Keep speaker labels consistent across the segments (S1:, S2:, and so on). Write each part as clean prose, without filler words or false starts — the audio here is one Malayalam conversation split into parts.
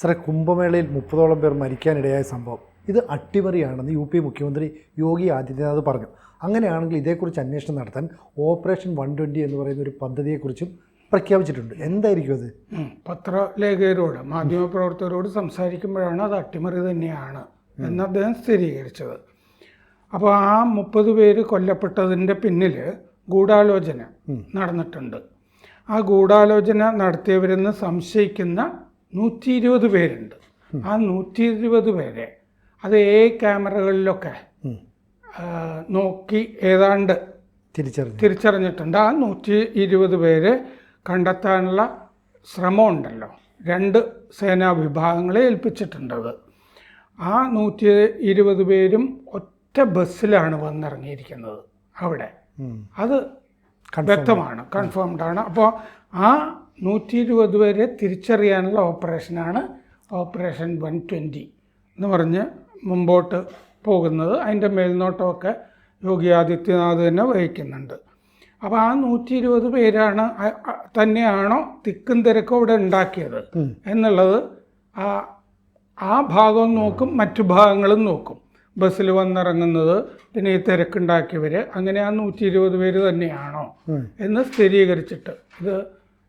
S1: സാറേ, കുംഭമേളയിൽ 30ഓളം പേർ മരിക്കാനിടയായ സംഭവം ഇത് അട്ടിമറിയാണെന്ന് യു പി മുഖ്യമന്ത്രി യോഗി ആദിത്യനാഥ് പറഞ്ഞു. അങ്ങനെയാണെങ്കിൽ ഇതേക്കുറിച്ച് അന്വേഷണം നടത്താൻ ഓപ്പറേഷൻ 120 എന്ന് പറയുന്ന ഒരു പദ്ധതിയെക്കുറിച്ചും പ്രഖ്യാപിച്ചിട്ടുണ്ട്. എന്തായിരിക്കും അത്?
S2: പത്രലേഖകരോട്, മാധ്യമപ്രവർത്തകരോട് സംസാരിക്കുമ്പോഴാണ് അത് അട്ടിമറി തന്നെയാണ് എന്ന് അദ്ദേഹം സ്ഥിരീകരിച്ചത്. അപ്പോൾ ആ 30 പേര് കൊല്ലപ്പെട്ടതിൻ്റെ പിന്നിൽ ഗൂഢാലോചന നടന്നിട്ടുണ്ട്. ആ ഗൂഢാലോചന നടത്തിയവരെന്ന് സംശയിക്കുന്ന 120 പേരുണ്ട്. ആ 120 പേരെ അത് ക്യാമറകളിലൊക്കെ നോക്കി ഏതാണ്ട് തിരിച്ചറിഞ്ഞിട്ടുണ്ട്. ആ 120 പേരെ കണ്ടെത്താനുള്ള ശ്രമമുണ്ടല്ലോ, 2 സേനാ വിഭാഗങ്ങളെ ഏൽപ്പിച്ചിട്ടുണ്ടത്. ആ 120 പേരും ഒറ്റ ബസ്സിലാണ് വന്നിറങ്ങിയിരിക്കുന്നത് അവിടെ. അത് വ്യക്തമാണ്, കൺഫേംഡ് ആണ്. അപ്പോൾ ആ 120 പേരെ തിരിച്ചറിയാനുള്ള ഓപ്പറേഷനാണ് ഓപ്പറേഷൻ 120 എന്ന് പറഞ്ഞ് മുമ്പോട്ട് പോകുന്നത്. അതിൻ്റെ മേൽനോട്ടമൊക്കെ യോഗി ആദിത്യനാഥ് തന്നെ വഹിക്കുന്നുണ്ട്. അപ്പോൾ ആ 120 പേരാണ് തന്നെയാണോ തിക്കും തിരക്കും ഇവിടെ ഉണ്ടാക്കിയത് എന്നുള്ളത് ആ ഭാഗം നോക്കും, മറ്റു ഭാഗങ്ങളും നോക്കും. ബസ്സിൽ വന്നിറങ്ങുന്നത്, പിന്നെ ഈ തിരക്കുണ്ടാക്കിയവർ, അങ്ങനെ ആ 120 പേര് തന്നെയാണോ എന്ന് സ്ഥിരീകരിച്ചിട്ട്, ഇത്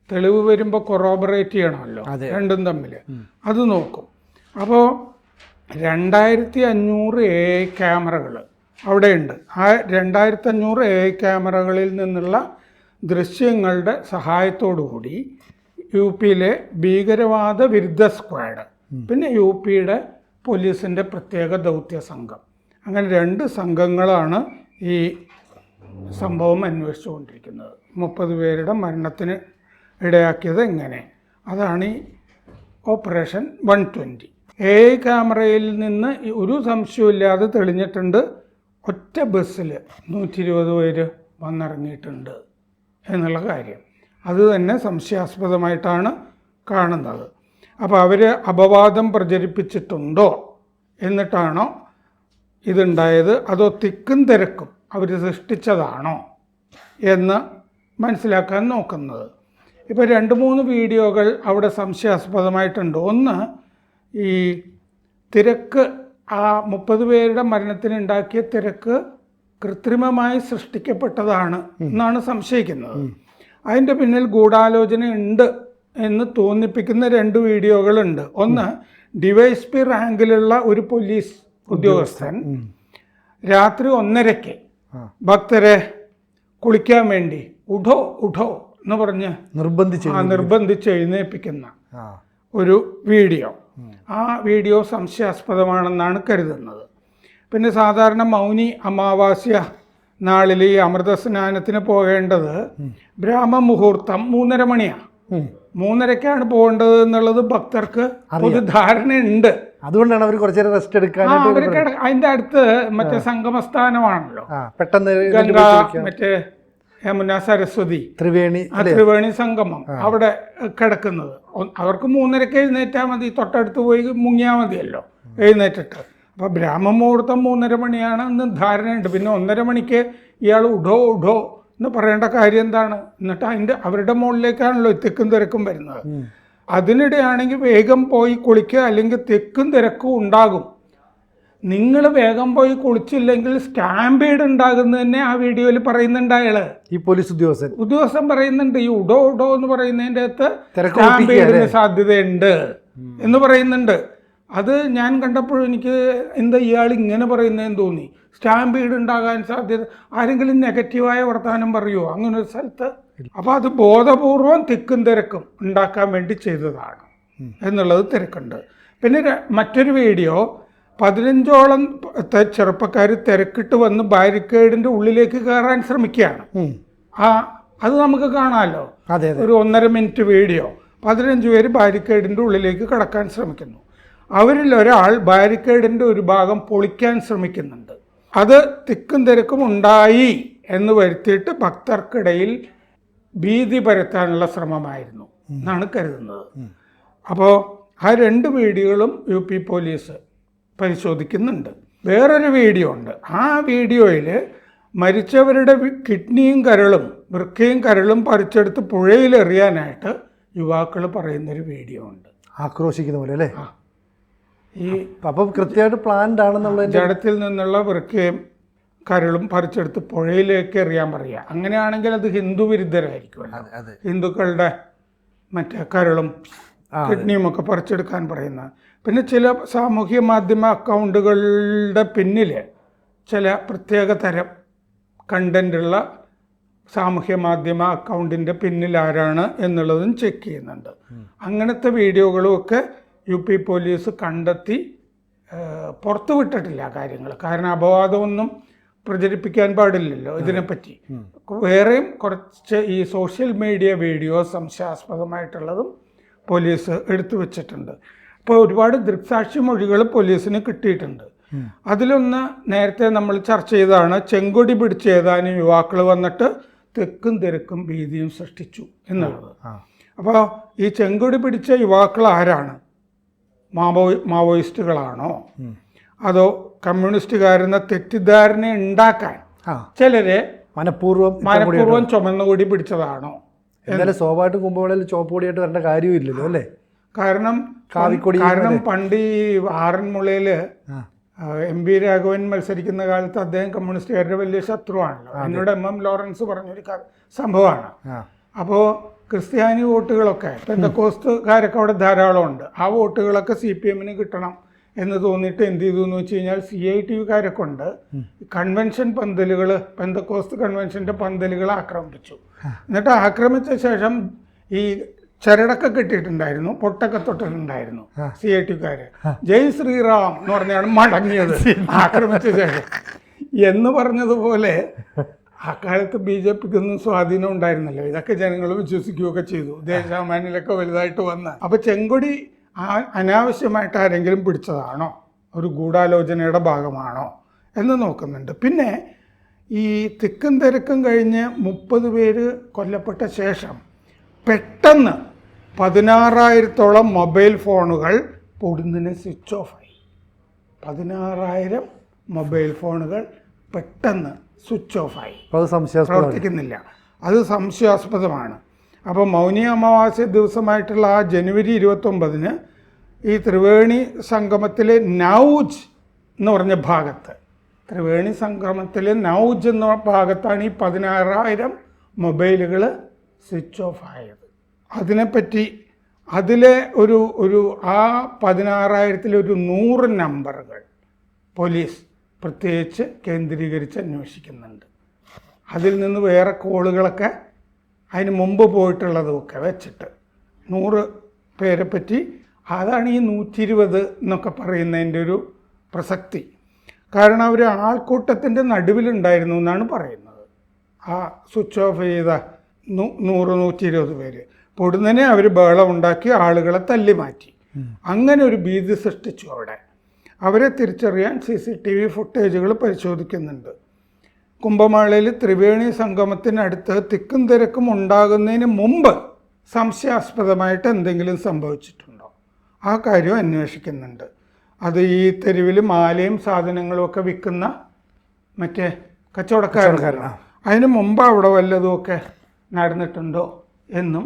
S2: തെളിവ് വരുമ്പോൾ കൊറോബറേറ്റ് ചെയ്യണമല്ലോ രണ്ടും തമ്മിൽ, അത് നോക്കും. അപ്പോൾ 2500 ക്യാമറകൾ അവിടെയുണ്ട്. ആ 2500 ക്യാമറകളിൽ നിന്നുള്ള ദൃശ്യങ്ങളുടെ സഹായത്തോടുകൂടി യു പിയിലെ ഭീകരവാദ വിരുദ്ധ സ്ക്വാഡ്, പിന്നെ യു പിയുടെ പോലീസിൻ്റെ പ്രത്യേക ദൗത്യ സംഘം, അങ്ങനെ 2 സംഘങ്ങളാണ് ഈ സംഭവം അന്വേഷിച്ചുകൊണ്ടിരിക്കുന്നത്. 30 പേരുടെ മരണത്തിന് ഇടയാക്കിയത് എങ്ങനെ, അതാണ് ഈ ഓപ്പറേഷൻ 120. ക്യാമറയിൽ നിന്ന് ഒരു സംശയമില്ലാതെ തെളിഞ്ഞിട്ടുണ്ട്, ഒറ്റ ബസ്സിൽ 120 പേര് വന്നിറങ്ങിയിട്ടുണ്ട് എന്നുള്ള കാര്യം. അത് തന്നെ സംശയാസ്പദമായിട്ടാണ് കാണുന്നത്. അപ്പോൾ അവർ അപവാദം പ്രചരിപ്പിച്ചിട്ടുണ്ടോ എന്നിട്ടാണോ ഇതുണ്ടായത്, അതോ തിക്കും തിരക്കും അവർ സൃഷ്ടിച്ചതാണോ എന്ന് മനസ്സിലാക്കാൻ നോക്കുന്നത്. ഇപ്പോൾ 2-3 വീഡിയോകൾ അവിടെ സംശയാസ്പദമായിട്ടുണ്ട്. ഒന്ന്, ഈ തിരക്ക്, ആ 30 പേരുടെ മരണത്തിനുണ്ടാക്കിയ തിരക്ക് കൃത്രിമമായി സൃഷ്ടിക്കപ്പെട്ടതാണ് എന്നാണ് സംശയിക്കുന്നത്. അതിൻ്റെ പിന്നിൽ ഗൂഢാലോചന ഉണ്ട് എന്ന് തോന്നിപ്പിക്കുന്ന 2 വീഡിയോകളുണ്ട്. ഒന്ന്, ഡിവൈഎസ്പി റാങ്കിലുള്ള ഒരു പോലീസ് ഉദ്യോഗസ്ഥൻ രാത്രി 1:30 ഭക്തരെ കുളിക്കാൻ വേണ്ടി ഉഠോ ഉഠോ എന്ന് പറഞ്ഞ് നിർബന്ധിച്ച് എഴുന്നേൽപ്പിക്കുന്ന ഒരു വീഡിയോ. ആ വീഡിയോ സംശയാസ്പദമാണെന്നാണ് കരുതുന്നത്. പിന്നെ സാധാരണ മൗനി അമാവാസ്യ നാളിൽ ഈ അമൃതസ്നാനത്തിന് പോകേണ്ടത് ബ്രാഹ്മമുഹൂർത്തം 3:30 മണിയാണ്. 3:30ക്കാണ് പോകേണ്ടത് എന്നുള്ളത് ഭക്തർക്ക് ഒരു ധാരണയുണ്ട്.
S1: അതുകൊണ്ടാണ് അവർ കുറച്ചു നേരം റെസ്റ്റ് എടുക്കാൻ.
S2: അതിന്റെ അടുത്ത് മറ്റേ സംഗമസ്ഥാനമാണല്ലോ,
S1: പെട്ടെന്ന്
S2: ഗംഗ, മറ്റേ യമുന, സരസ്വതി, ത്രിവേണി സംഗമം അവിടെ കിടക്കുന്നത്. അവർക്ക് 3:30 എഴുന്നേറ്റാൽ മതി, തൊട്ടടുത്ത് പോയി മുങ്ങിയാൽ മതിയല്ലോ എഴുന്നേറ്റിട്ട്. അപ്പോൾ ബ്രാഹ്മമുഹൂർത്തം 3:30 മണിയാണ് എന്ന് ധാരണയുണ്ട്. പിന്നെ 1:30 മണിക്ക് ഇയാൾ ഉഠോ ഉഠോ എന്ന് പറയേണ്ട കാര്യം എന്താണ്? എന്നിട്ട് അവരുടെ മുകളിലേക്കാണല്ലോ തിക്കും തിരക്കും വരുന്നത്. അതിനിടെയാണെങ്കിൽ വേഗം പോയി കുളിക്കുക, അല്ലെങ്കിൽ തിക്കും തിരക്കും ഉണ്ടാകും. നിങ്ങൾ വേഗം പോയി കുളിച്ചില്ലെങ്കിൽ സ്റ്റാമ്പീഡ് ഉണ്ടാകുന്നത് തന്നെ ആ വീഡിയോയിൽ പറയുന്നുണ്ട്. അയാള്, ഈ പോലീസ് ഉദ്യോഗസ്ഥൻ പറയുന്നുണ്ട്, ഈ ഉഡോ ഉഡോ എന്ന് പറയുന്നതിൻ്റെ അകത്ത് സ്റ്റാമ്പീഡിന് സാധ്യതയുണ്ട് എന്ന് പറയുന്നുണ്ട്. അത് ഞാൻ കണ്ടപ്പോഴും എനിക്ക് എന്താ ഇയാൾ ഇങ്ങനെ പറയുന്നതെന്ന് തോന്നി. സ്റ്റാമ്പീഡ് ഉണ്ടാകാൻ സാധ്യത, ആരെങ്കിലും നെഗറ്റീവായ വർത്തമാനം പറയുമോ അങ്ങനെ ഒരു സ്ഥലത്ത്? അപ്പോൾ അത് ബോധപൂർവം തിക്കും തിരക്കും ഉണ്ടാക്കാൻ വേണ്ടി ചെയ്തതാണ് എന്നുള്ളത് തിരക്കുണ്ട്. പിന്നെ മറ്റൊരു വീഡിയോ, 15ഓളം ചെറുപ്പക്കാർ തിരക്കിട്ട് വന്ന് ബാരിക്കേഡിൻ്റെ ഉള്ളിലേക്ക് കയറാൻ ശ്രമിക്കുകയാണ്. അത് നമുക്ക് കാണാമല്ലോ, ഒരു 1.5 മിനിറ്റ് വീഡിയോ. 15 പേര് ബാരിക്കേഡിൻ്റെ ഉള്ളിലേക്ക് കടക്കാൻ ശ്രമിക്കുന്നു. അവരിൽ ഒരാൾ ബാരിക്കേഡിൻ്റെ ഒരു ഭാഗം പൊളിക്കാൻ ശ്രമിക്കുന്നുണ്ട്. അത് തിക്കും തിരക്കും ഉണ്ടായി എന്ന് വരുത്തിയിട്ട് ഭക്തർക്കിടയിൽ ഭീതി പരത്താനുള്ള ശ്രമമായിരുന്നു എന്നാണ് കരുതുന്നത്. അപ്പോൾ ആ 2 വീഡിയോകളും യു പി പോലീസ് പരിശോധിക്കുന്നുണ്ട്. വേറൊരു വീഡിയോ ഉണ്ട്. ആ വീഡിയോയിൽ മരിച്ചവരുടെ കിഡ്നിയും കരളും വൃക്കയും കരളും പറിച്ചെടുത്ത് പുഴയിലെറിയാനായിട്ട് യുവാക്കൾ പറയുന്നൊരു വീഡിയോ ഉണ്ട്.
S1: ആക്രോശിക്കുന്ന പോലെ അല്ലേ?
S2: ഈ
S1: അപ്പം കൃത്യമായിട്ട് പ്ലാൻഡ് ആണെന്നുള്ളതിൻ്റെ
S2: ജഡത്തിൽ നിന്നുള്ള വൃക്കയും കരളും പറിച്ചെടുത്ത് പുഴയിലേക്ക് എറിയാൻ പറയുക. അങ്ങനെയാണെങ്കിൽ അത് ഹിന്ദു വിരുദ്ധരായിരിക്കും. ഹിന്ദുക്കളുടെ മറ്റേ കരളും കിഡ്നിയും ഒക്കെ പറിച്ചെടുക്കാൻ പറയുന്ന. പിന്നെ ചില സാമൂഹ്യ മാധ്യമ അക്കൗണ്ടുകളുടെ പിന്നിൽ ചില പ്രത്യേക തരം കണ്ടൻ്റുള്ള സാമൂഹ്യ മാധ്യമ അക്കൗണ്ടിൻ്റെ പിന്നിൽ ആരാണ് എന്നുള്ളതും ചെക്ക് ചെയ്യുന്നുണ്ട്. അങ്ങനത്തെ വീഡിയോകളും ഒക്കെ UP പോലീസ് കണ്ടെത്തി പുറത്തു വിട്ടിട്ടില്ല കാര്യങ്ങൾ. കാരണം അപവാദമൊന്നും പ്രചരിപ്പിക്കാൻ പാടില്ലല്ലോ ഇതിനെപ്പറ്റി. വേറെയും കുറച്ച് ഈ സോഷ്യൽ മീഡിയ വീഡിയോസ് സംശയാസ്പദമായിട്ടുള്ളതും പോലീസ് എടുത്തു വച്ചിട്ടുണ്ട്. ഇപ്പോൾ ഒരുപാട് ദൃക്സാക്ഷി മൊഴികൾ പോലീസിന് കിട്ടിയിട്ടുണ്ട്. അതിലൊന്ന് നേരത്തെ നമ്മൾ ചർച്ച ചെയ്തതാണ്, ചെങ്കൊടി പിടിച്ച് ഏതാനും യുവാക്കൾ വന്നിട്ട് തെക്കും തിരക്കും ഭീതിയും സൃഷ്ടിച്ചു എന്നുള്ളത്. അപ്പോൾ ഈ ചെങ്കൊടി പിടിച്ച യുവാക്കൾ ആരാണ്? മാവോയിസ്റ്റുകളാണോ അതോ കമ്മ്യൂണിസ്റ്റുകാരെന്ന തെറ്റിദ്ധാരണ ഉണ്ടാക്കാൻ ചിലരെ മനഃപൂർവ്വം ചുമന്നുകൊടി പിടിച്ചതാണോ?
S1: എന്തായാലും സ്വാഭാവികമായിട്ട് കുമ്പളയിൽ ചുവപ്പ് കൊടിയായിട്ട് വരേണ്ട കാര്യമില്ലല്ലോ അല്ലേ?
S2: കാരണം പണ്ട് ഈ ആറന്മുളയിൽ MP രാഘവൻ മത്സരിക്കുന്ന കാലത്ത് അദ്ദേഹം കമ്മ്യൂണിസ്റ്റുകാരുടെ വലിയ ശത്രുവാണല്ലോ. എന്നോട് MM ലോറൻസ് പറഞ്ഞൊരു സംഭവമാണ്. അപ്പോൾ ക്രിസ്ത്യാനി വോട്ടുകളൊക്കെ പെന്തക്കോസ്തുകാരൊക്കെ അവിടെ ധാരാളം ഉണ്ട്. ആ വോട്ടുകളൊക്കെ CPMന് കിട്ടണം എന്ന് തോന്നിയിട്ട് എന്ത് ചെയ്തു എന്ന് വെച്ച് കഴിഞ്ഞാൽ CITUകാരൊക്കെ ഉണ്ട് കൺവെൻഷൻ പന്തലുകൾ, പെന്തക്കോസ്ത് കൺവെൻഷൻ്റെ പന്തലുകൾ ആക്രമിച്ചു. എന്നിട്ട് ആക്രമിച്ച ശേഷം ഈ ചരടൊക്കെ കെട്ടിയിട്ടുണ്ടായിരുന്നു, പൊട്ടൊക്കെ തൊട്ടിട്ടുണ്ടായിരുന്നു CITUകാര്. ജയ് ശ്രീറാം എന്ന് പറഞ്ഞാണ് മടങ്ങിയത് ആക്രമിച്ച ശേഷം. എന്ന് പറഞ്ഞതുപോലെ അക്കാലത്ത് BJPക്കൊന്നും സ്വാധീനം ഉണ്ടായിരുന്നല്ലോ. ഇതൊക്കെ ജനങ്ങൾ വിശ്വസിക്കുകയൊക്കെ ചെയ്തു. ദേശാഭിമാനിയിലൊക്കെ വലുതായിട്ട് വന്ന്. അപ്പോൾ ചെങ്കൊടി അനാവശ്യമായിട്ട് ആരെങ്കിലും പിടിച്ചതാണോ, ഒരു ഗൂഢാലോചനയുടെ ഭാഗമാണോ എന്ന് നോക്കുന്നുണ്ട്. പിന്നെ ഈ തിക്കും തിരക്കും കഴിഞ്ഞ് 30 പേര് കൊല്ലപ്പെട്ട ശേഷം പെട്ടെന്ന് 16,000-ഓളം മൊബൈൽ ഫോണുകൾ പൊടുന്നിന് സ്വിച്ച് ഓഫായി. 16,000 മൊബൈൽ ഫോണുകൾ പെട്ടെന്ന് സ്വിച്ച് ഓഫായി, പ്രവർത്തിക്കുന്നില്ല. അത് സംശയാസ്പദമാണ്. അപ്പോൾ മൗനി അമാവാസ്യ ദിവസമായിട്ടുള്ള ആ ജനുവരി 29-ന് ഈ ത്രിവേണി സംഗമത്തിലെ നൗജ് എന്ന് പറഞ്ഞ ഭാഗത്ത്, ത്രിവേണി സംഗമത്തിലെ നൗജ് എന്ന ഭാഗത്താണ് ഈ 16,000 മൊബൈലുകൾ സ്വിച്ച് ഓഫ് ആയത്. അതിനെപ്പറ്റി അതിലെ ഒരു ആ 16,000-ൽ 100 നമ്പറുകൾ പോലീസ് പ്രത്യേകിച്ച് കേന്ദ്രീകരിച്ച് അന്വേഷിക്കുന്നുണ്ട്. അതിൽ നിന്ന് വേറെ കോളുകളൊക്കെ അതിന് മുമ്പ് പോയിട്ടുള്ളതുമൊക്കെ വെച്ചിട്ട് 100 പേരെ പറ്റി. അതാണ് ഈ 120 എന്നൊക്കെ പറയുന്നതിൻ്റെ ഒരു പ്രസക്തി. കാരണം അവർ ആൾക്കൂട്ടത്തിൻ്റെ നടുവിലുണ്ടായിരുന്നു എന്നാണ് പറയുന്നത്. ആ സ്വിച്ച് ഓഫ് ചെയ്ത 100-120 പേര് പൊടുന്നനെ അവർ ബഹളം ഉണ്ടാക്കി ആളുകളെ തല്ലി മാറ്റി. അങ്ങനെ ഒരു ഭീതി സൃഷ്ടിച്ചു അവിടെ. അവരെ തിരിച്ചറിയാൻ CCTV ഫുട്ടേജുകൾ പരിശോധിക്കുന്നുണ്ട്. കുംഭമേളയിൽ ത്രിവേണി സംഗമത്തിനടുത്ത് തിക്കും തിരക്കും ഉണ്ടാകുന്നതിന് മുമ്പ് സംശയാസ്പദമായിട്ട് എന്തെങ്കിലും സംഭവിച്ചിട്ടുണ്ടോ, ആ കാര്യം അന്വേഷിക്കുന്നുണ്ട്. അത് ഈ തെരുവിൽ മാലയും സാധനങ്ങളും ഒക്കെ വിൽക്കുന്ന മറ്റേ കച്ചവടക്കാരനാണ്. അതിന് മുമ്പ് അവിടെ വല്ലതുമൊക്കെ നടന്നിട്ടുണ്ടോ എന്നും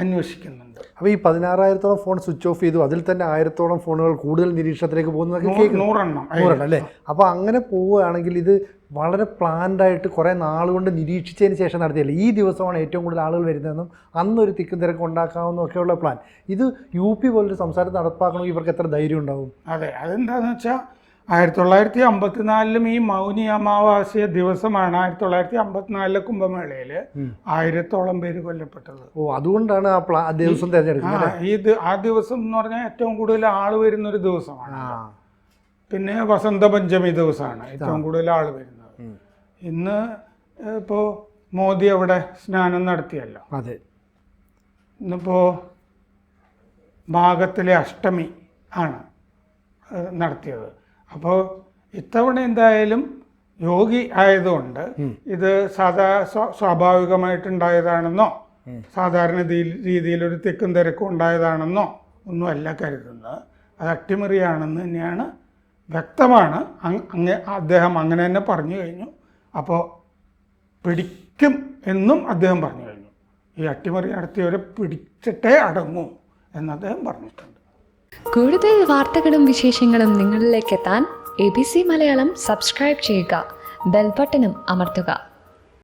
S2: അന്വേഷിക്കുന്നുണ്ട്.
S1: അപ്പോൾ ഈ 16,000-ഓളം ഫോൺ സ്വിച്ച് ഓഫ് ചെയ്തു. അതിൽ തന്നെ 1,000-ഓളം ഫോണുകൾ കൂടുതൽ നിരീക്ഷണത്തിലേക്ക് പോകുന്നതൊക്കെ 100 അല്ലേ? അപ്പോൾ അങ്ങനെ പോവുകയാണെങ്കിൽ ഇത് വളരെ പ്ലാൻഡായിട്ട് കുറേ നാളുകൊണ്ട് നിരീക്ഷിച്ചതിന് ശേഷം നടത്തിയല്ലേ. ഈ ദിവസമാണ് ഏറ്റവും കൂടുതൽ ആളുകൾ വരുന്നതെന്നും അന്നൊരു തിക്കും തിരക്ക് ഉണ്ടാക്കാമെന്നും ഒക്കെയുള്ള പ്ലാൻ. ഇത് UP പോലൊരു സംസ്ഥാനത്ത് നടപ്പാക്കണമെങ്കിൽ ഇവർക്ക് എത്ര ധൈര്യം ഉണ്ടാവും?
S2: അതെ, അതെന്താണെന്ന് വെച്ചാൽ 1954 ഈ മൗനി അമാവാസ്യ ദിവസമാണ് 1954 കുംഭമേളയിൽ 1000-ഓളം പേര് കൊല്ലപ്പെട്ടത്.
S1: അതുകൊണ്ടാണ് ആ ദിവസം തിരഞ്ഞെടുക്കുന്നത്.
S2: ആ ദിവസം എന്ന് പറഞ്ഞാൽ ഏറ്റവും കൂടുതൽ ആൾ വരുന്നൊരു ദിവസമാണ്. പിന്നെ വസന്ത പഞ്ചമി ദിവസമാണ് ഏറ്റവും കൂടുതൽ ആൾ വരുന്നത്. ഇന്ന് ഇപ്പോൾ മോദി അവിടെ സ്നാനം നടത്തിയല്ലോ.
S1: അതെ,
S2: ഇന്നിപ്പോൾ മാഘത്തിലെ അഷ്ടമി ആണ് നടത്തിയത്. അപ്പോൾ ഇത്തവണ എന്തായാലും യോഗി ആയതുകൊണ്ട് ഇത് സ്വാഭാവികമായിട്ടുണ്ടായതാണെന്നോ സാധാരണ രീതിയിലൊരു തിക്കും തിരക്കും ഉണ്ടായതാണെന്നോ ഒന്നുമല്ല കരുതുന്നത്. അത് അട്ടിമറിയാണെന്ന് തന്നെയാണ് വ്യക്തമാണ്. അദ്ദേഹം അങ്ങനെ തന്നെ പറഞ്ഞു കഴിഞ്ഞു. അപ്പോൾ പിടിക്കും എന്നും അദ്ദേഹം പറഞ്ഞു കഴിഞ്ഞു. ഈ അട്ടിമറി നടത്തിയവരെ പിടിച്ചിട്ടേ അടങ്ങൂ എന്ന് അദ്ദേഹം പറഞ്ഞിട്ടുണ്ട്.
S3: കൂടുതൽ വാർത്തകളും വിശേഷങ്ങളും നിങ്ങളിലേക്ക് എത്താൻ ABC മലയാളം സബ്സ്ക്രൈബ് ചെയ്യുക, ബെൽ ബട്ടണും അമർത്തുക.